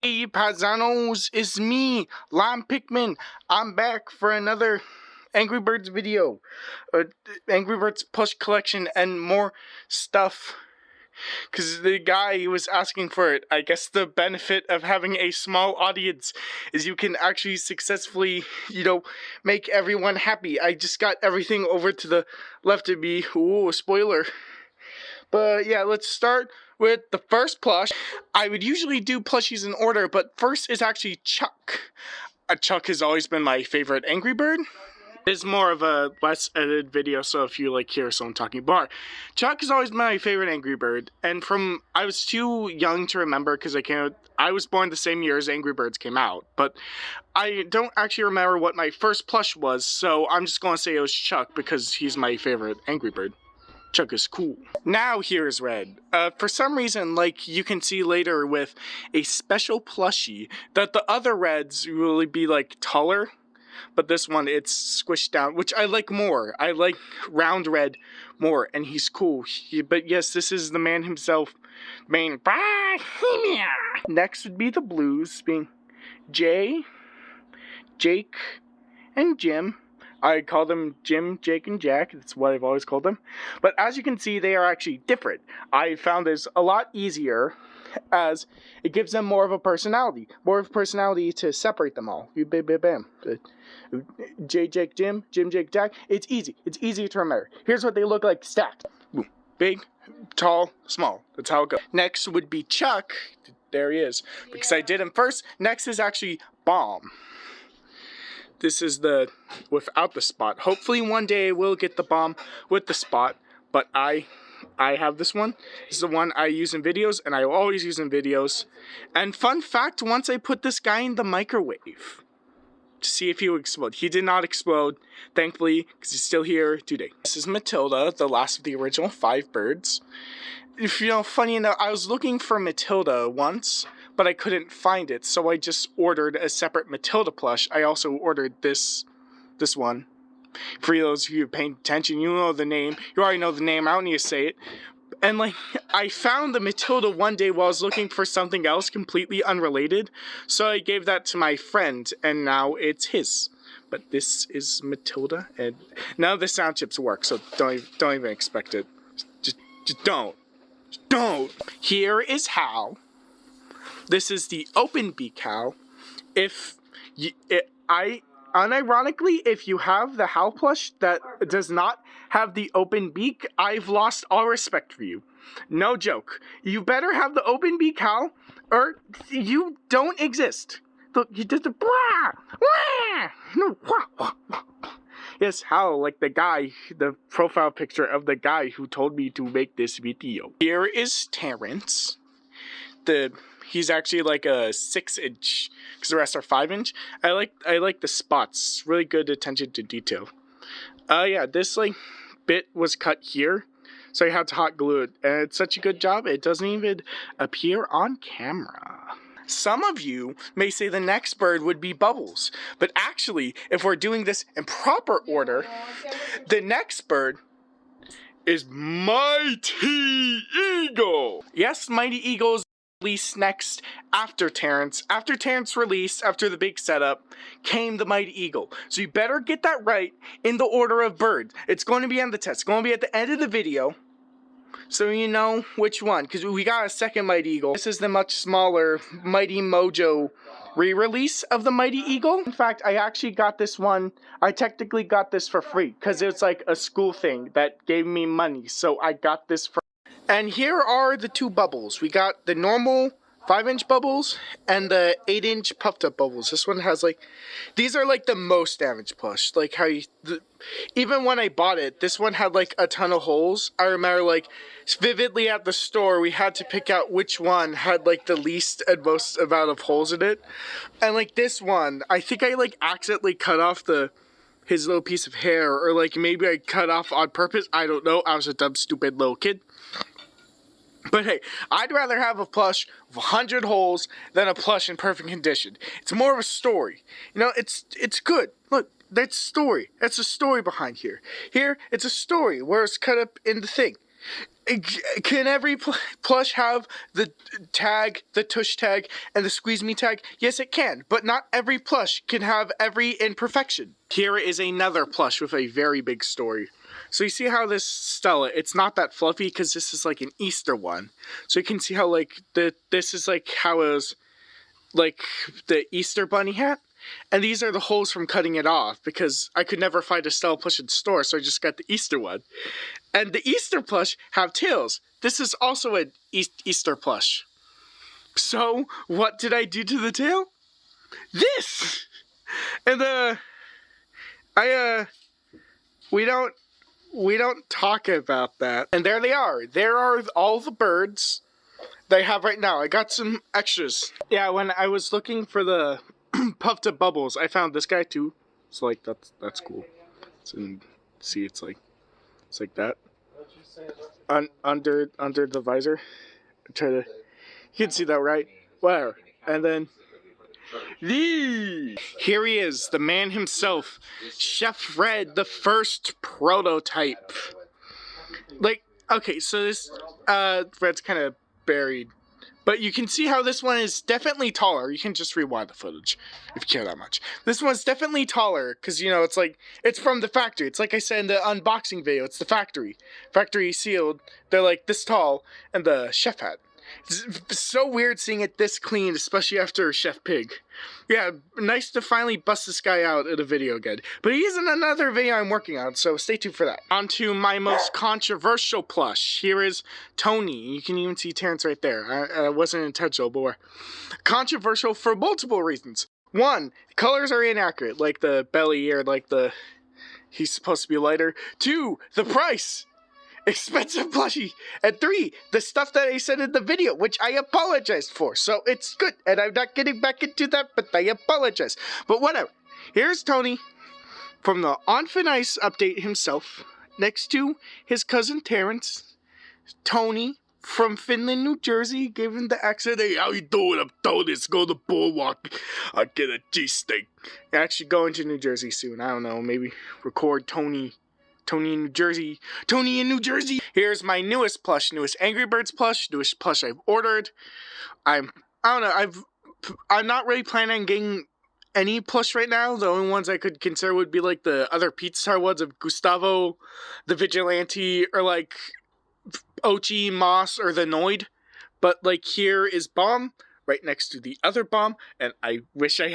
Hey paisanos, it's me, Lime Pikmin. I'm back for another Angry Birds video. Uh, Angry Birds plush collection and more stuff. Because the guy was asking for it. I guess the benefit of having a small audience is you can actually successfully, make everyone happy. I just got everything over to the left of me. Ooh, spoiler. But yeah, let's start with the first plush. I would usually do plushies in order, but first is actually Chuck. Chuck has always been my favorite Angry Bird. It's more of a less edited video, so if you hear someone talking bar. Chuck has always been my favorite Angry Bird, and I was too young to remember because I was born the same year as Angry Birds came out, but I don't actually remember what my first plush was, so I'm just going to say it was Chuck because he's my favorite Angry Bird. Chuck is cool. Now here's Red. For some reason, you can see later with a special plushie, that the other Reds will be taller, but this one it's squished down, which I like more. I like round Red more, and he's cool. But yes, this is the man himself, main Bohemia. Next would be the Blues, being Jay, Jake, and Jim. I call them Jim, Jake, and Jack. That's what I've always called them. But as you can see, they are actually different. I found this a lot easier as it gives them more of a personality. More of a personality to separate them all. Bam, bam, bam. J, Jake, Jim, Jim, Jake, Jack. It's easy. It's easy to remember. Here's what they look like stacked. Boom. Big, tall, small. That's how it goes. Next would be Chuck. There he is. Because I did him first. Next is actually Bomb. This is the without the spot. Hopefully one day I will get the bomb with the spot, but I have this one. This is the one I use in videos, and I will always use in videos. And fun fact, once I put this guy in the microwave to see if he would explode. He did not explode, thankfully, because he's still here today. This is Matilda, the last of the original 5 birds. Funny enough, I was looking for Matilda once, but I couldn't find it, so I just ordered a separate Matilda plush. I also ordered this one. For those of you paying attention, you know the name. You already know the name, I don't need to say it. And I found the Matilda one day while I was looking for something else completely unrelated, so I gave that to my friend, and now it's his. But this is Matilda, and none of the sound chips work, so don't even expect it. Just don't. Don't. Here is how. This is the open beak Hal. Unironically, if you have the Hal plush that does not have the open beak, I've lost all respect for you. No joke. You better have the open beak Hal, or you don't exist. Look, you did the blah, blah. Yes, Hal, like the guy, the profile picture of the guy who told me to make this video. Here is Terrence. He's actually a 6-inch, because the rest are 5-inch. I like the spots. Really good attention to detail. Yeah, this bit was cut here, so I had to hot glue it, and it's such a good job. It doesn't even appear on camera. Some of you may say the next bird would be Bubbles, but actually, if we're doing this in proper order, the next bird is Mighty Eagle. Yes, Mighty Eagle's released next after Terrence. After Terrence released, after the big setup, came the Mighty Eagle. So you better get that right in the order of birds. It's going to be on the test. It's going to be at the end of the video, so you know which one, because we got a second Mighty Eagle. This is the much smaller Mighty Mojo re-release of the Mighty Eagle. In fact, I actually got this one. I technically got this for free, because it's a school thing that gave me money, so I got this for. And here are the 2 bubbles. We got the normal 5-inch bubbles and the 8-inch puffed up bubbles. This one has these are the most damaged plush. How even when I bought it, this one had a ton of holes. I remember vividly at the store, we had to pick out which one had the least and most amount of holes in it. And this one, I think I accidentally cut off his little piece of hair, or maybe I cut off on purpose. I don't know. I was a dumb, stupid little kid. But hey, I'd rather have a plush with 100 holes than a plush in perfect condition. It's more of a story. It's good. Look, that's story. That's a story behind here. Here, it's a story where it's cut up in the thing. Can every plush have the tag, the tush tag, and the squeeze me tag? Yes, it can, but not every plush can have every imperfection. Here is another plush with a very big story. So you see how this Stella, it's not that fluffy because this is like an Easter one. So you can see how like this is like how it was like the Easter bunny hat. And these are the holes from cutting it off because I could never find a Stella plush in the store, so I just got the Easter one. And the Easter plush have tails. This is also an Easter plush. So what did I do to the tail? This! And we don't talk about that. And there they are. There are all the birds they have right now. I got some extras. Yeah, when I was looking for the puffed up bubbles, I found this guy too. So like that's cool. So see, it's like that. Under the visor. Try to, you can see that, right? Where? And then here he is, the man himself, Chef Fred, the first prototype. Like, okay, so this Fred's kind of buried, but you can see how this one is definitely taller. You can just rewind the footage if you care that much. This one's definitely taller because, you know, it's like, it's from the factory. It's like I said in the unboxing video, it's the factory sealed. They're like this tall, and the chef hat. It's so weird seeing it this clean, especially after Chef Pig. Yeah, nice to finally bust this guy out in a video again. But he is in another video I'm working on, so stay tuned for that. On to my most controversial plush. Here is Tony. You can even see Terrence right there. It wasn't intentional, but we're controversial for multiple reasons. One, colors are inaccurate, like the belly or like the... he's supposed to be lighter. Two, the price. Expensive plushie. And 3, the stuff that I said in the video, which I apologized for. So it's good, and I'm not getting back into that, but I apologize. But whatever. Here's Tony from the On Thin Ice update himself, next to his cousin Terrence. Tony from Finland, New Jersey, gave him the accent. Hey, how you doing? I'm Tony. Let's go to the boardwalk. I'll get a cheesesteak. Actually going to New Jersey soon. I don't know, maybe record Tony in New Jersey. Tony in New Jersey. Here's my newest plush, newest Angry Birds plush, newest plush I've ordered. I don't know, I'm not really planning on getting any plush right now. The only ones I could consider would be like the other Pizza Star ones of Gustavo, the Vigilante, or like Ochi, Moss, or the Noid. But like here is Bomb right next to the other Bomb, and I wish I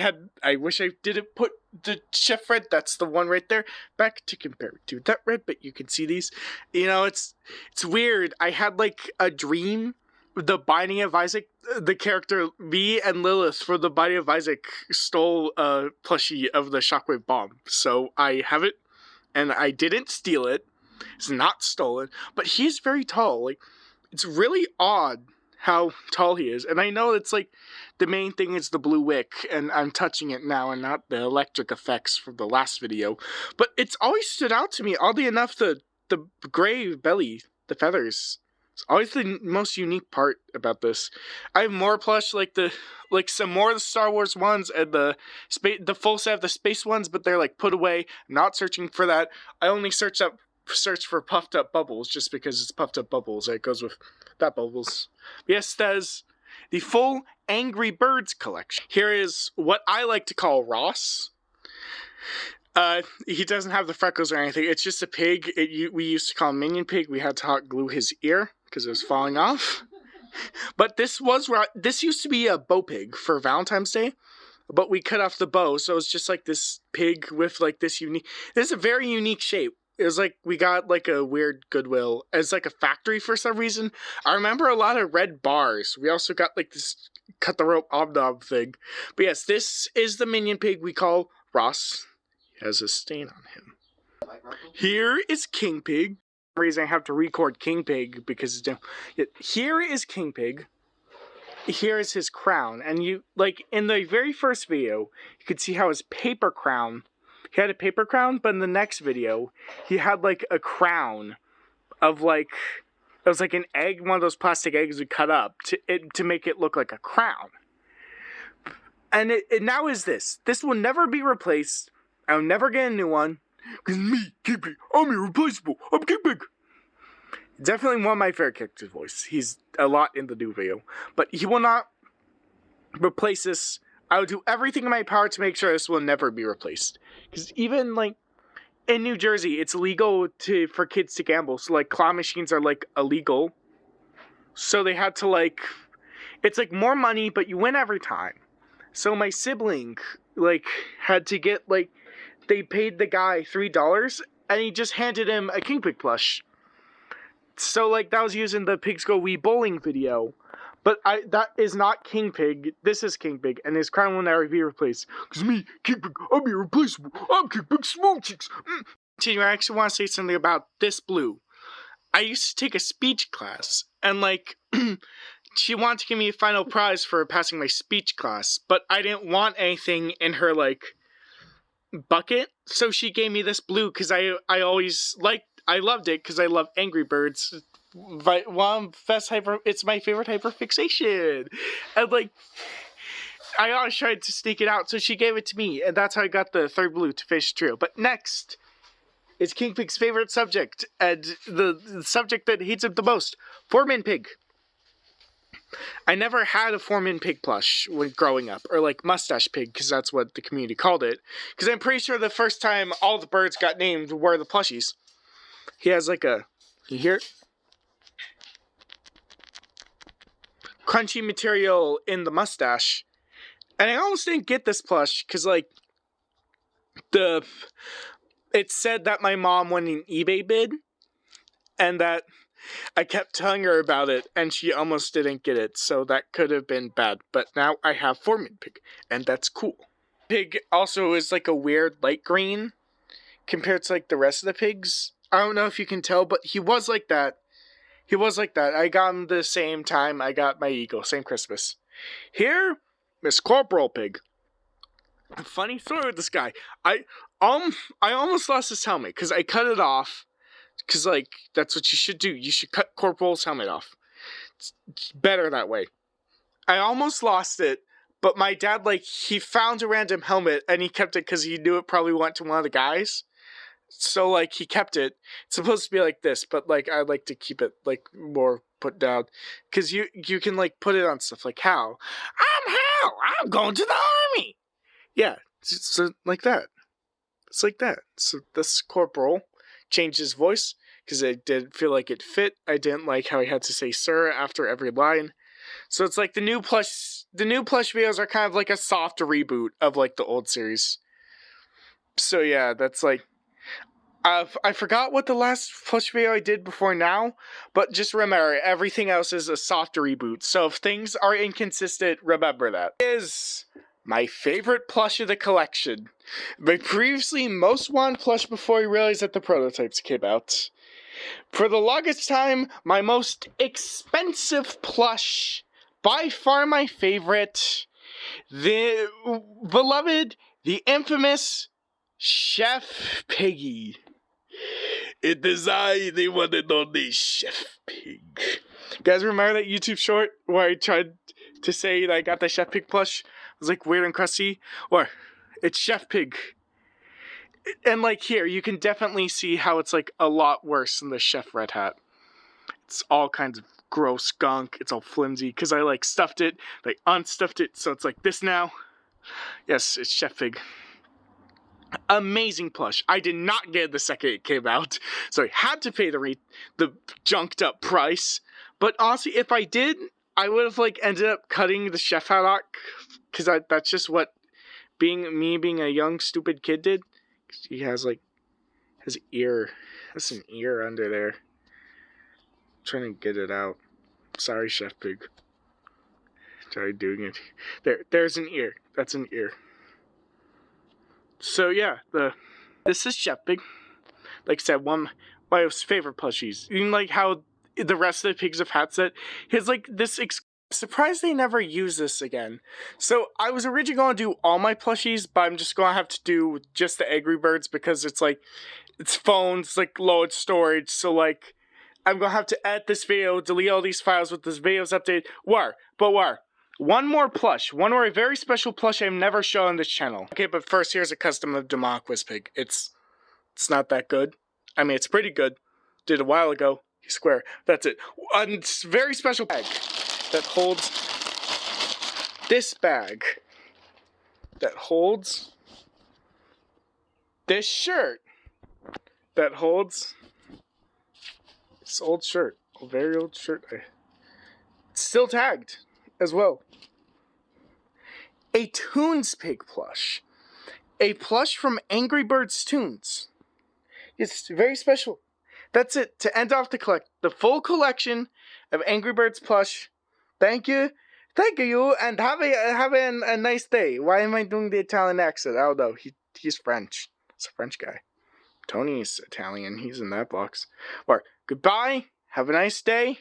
didn't put the Chef Red, that's the one right there, back to compare it to that red, but you can see these. You know, it's weird. I had like a dream, the Binding of Isaac, the character V and Lilith for the Binding of Isaac stole a plushie of the Shockwave Bomb. So I have it, and I didn't steal it. It's not stolen, but he's very tall. Like, it's really odd how tall he is. And I know it's like the main thing is the blue wick, and I'm touching it now and not the electric effects from the last video. But it's always stood out to me, oddly enough, the gray belly, the feathers. It's always the most unique part about this. I have more plush, like some more of the Star Wars ones and the full set of the space ones, but they're like put away. I'm not searching for that. I only search for puffed up bubbles just because it's puffed up bubbles. It goes with that bubbles. Yes, that is the full Angry Birds collection. Here is what I like to call Ross. He doesn't have the freckles or anything. It's just a pig. We used to call him Minion Pig. We had to hot glue his ear because it was falling off. But this used to be a bow pig for Valentine's Day, but we cut off the bow, so it's just like this pig with like this unique. This is a very unique shape. It was like we got like a weird Goodwill as like a factory for some reason. I remember a lot of red bars. We also got like this cut the rope obnob thing. But yes, this is the Minion Pig we call Ross. He has a stain on him. Here is King Pig. For some reason I have to record King Pig because here is King Pig. Here is his crown, and you like in the very first video, you could see how his paper crown. He had a paper crown, but in the next video, he had like a crown of like, it was like an egg, one of those plastic eggs we cut up to make it look like a crown. And it now is this. This will never be replaced. I'll never get a new one. Because me, King Pig, I'm irreplaceable. I'm King Pig. Definitely one of my favorite characters' voice. He's a lot in the new video. But he will not replace this. I will do everything in my power to make sure this will never be replaced. Because even, like, in New Jersey, it's illegal for kids to gamble. So, like, claw machines are, like, illegal. So they had to, like... It's, like, more money, but you win every time. So my sibling, like, had to get, like... They paid the guy $3, and he just handed him a King Pig plush. So, like, that was using the Pigs Go Wee bowling video. But that is not King Pig. This is King Pig, and his crown will never be replaced. Because me, King Pig, I'm irreplaceable. I'm King Pig Small Cheeks. I actually want to say something about this blue. I used to take a speech class, and, like, she wanted to give me a final prize for passing my speech class, but I didn't want anything in her, like, bucket, so she gave me this blue, because I loved it because I love Angry Birds. It's my favorite hyperfixation. And, like, I always tried to sneak it out, so she gave it to me, and that's how I got the third blue to finish the trio. But next is King Pig's favorite subject, and the subject that hates him the most, Foreman Pig. I never had a Foreman Pig plush when growing up, or like Mustache Pig, because that's what the community called it. Because I'm pretty sure the first time all the birds got named were the plushies. He has like you hear it? Crunchy material in the mustache. And I almost didn't get this plush, because like, it said that my mom won an eBay bid, and that I kept telling her about it, and she almost didn't get it, so that could have been bad. But now I have Foreman Pig, and that's cool. Pig also is like a weird light green compared to like the rest of the pigs. I don't know if you can tell, but he was like that. He was like that. I got him the same time I got my eagle, same Christmas. Here, Miss Corporal Pig. Funny story with this guy. I almost lost his helmet because I cut it off. Because, like, that's what you should do. You should cut Corporal's helmet off. It's better that way. I almost lost it, but my dad, like, he found a random helmet, and he kept it because he knew it probably went to one of the guys. So, like, he kept it. It's supposed to be like this, but, like, I like to keep it, like, more put down. Because you can, like, put it on stuff like Hal. I'm Hal! I'm going to the army! Yeah, so like that. It's like that. So this Corporal changed his voice because I didn't feel like it fit. I didn't like how he had to say "sir" after every line. So it's like the new plush videos are kind of like a soft reboot of like the old series. So yeah, that's like I forgot what the last plush video I did before now, but just remember everything else is a soft reboot. So if things are inconsistent, remember that. Is my favorite plush of the collection. My previously most wanted plush before I realized that the prototypes came out. For the longest time, my most expensive plush, by far my favorite, the beloved, the infamous Chef Piggy. It is I, the one and only Chef Pig. You guys remember that YouTube short where I tried to say that I got the Chef Pig plush? It was like weird and crusty. Or, it's Chef Pig. And like here, you can definitely see how it's like a lot worse than the Chef Red Hat. It's all kinds of gross gunk. It's all flimsy because I like stuffed it, like unstuffed it, so it's like this now. Yes, it's Chef Pig. Amazing plush. I did not get it the second it came out, so I had to pay the junked up price. But honestly, if I did, I would have like ended up cutting the chef hat off because that's just what being a young stupid kid did. He has like his ear. That's an ear under there. I'm trying to get it out. Sorry, Chef Pig. Try doing it. There's an ear. That's an ear. So yeah, this is Chef Pig. Like I said, one of my most favorite plushies. Even like how the rest of the pigs have hats that has like this. Surprised they never use this again. So I was originally going to do all my plushies, but I'm just going to have to do just the Angry Birds because it's like it's phones, like load storage. So like I'm going to have to edit this video, delete all these files with this video's updated. One more plush. One more very special plush I've never shown on this channel. Okay, but first here's a custom of Demonic Pig. It's not that good. I mean, it's pretty good. Did a while ago. square. That's it. A very special bag that holds this bag. That holds this shirt. That holds this old shirt. A very old shirt. It's still tagged as well. A Toons Pig plush. A plush from Angry Birds Toons. It's very special. That's it. To end off the full collection of Angry Birds plush. Thank you. Thank you, and have a nice day. Why am I doing the Italian accent? I don't know. He's French. He's a French guy. Tony's Italian. He's in that box. Or goodbye. Have a nice day.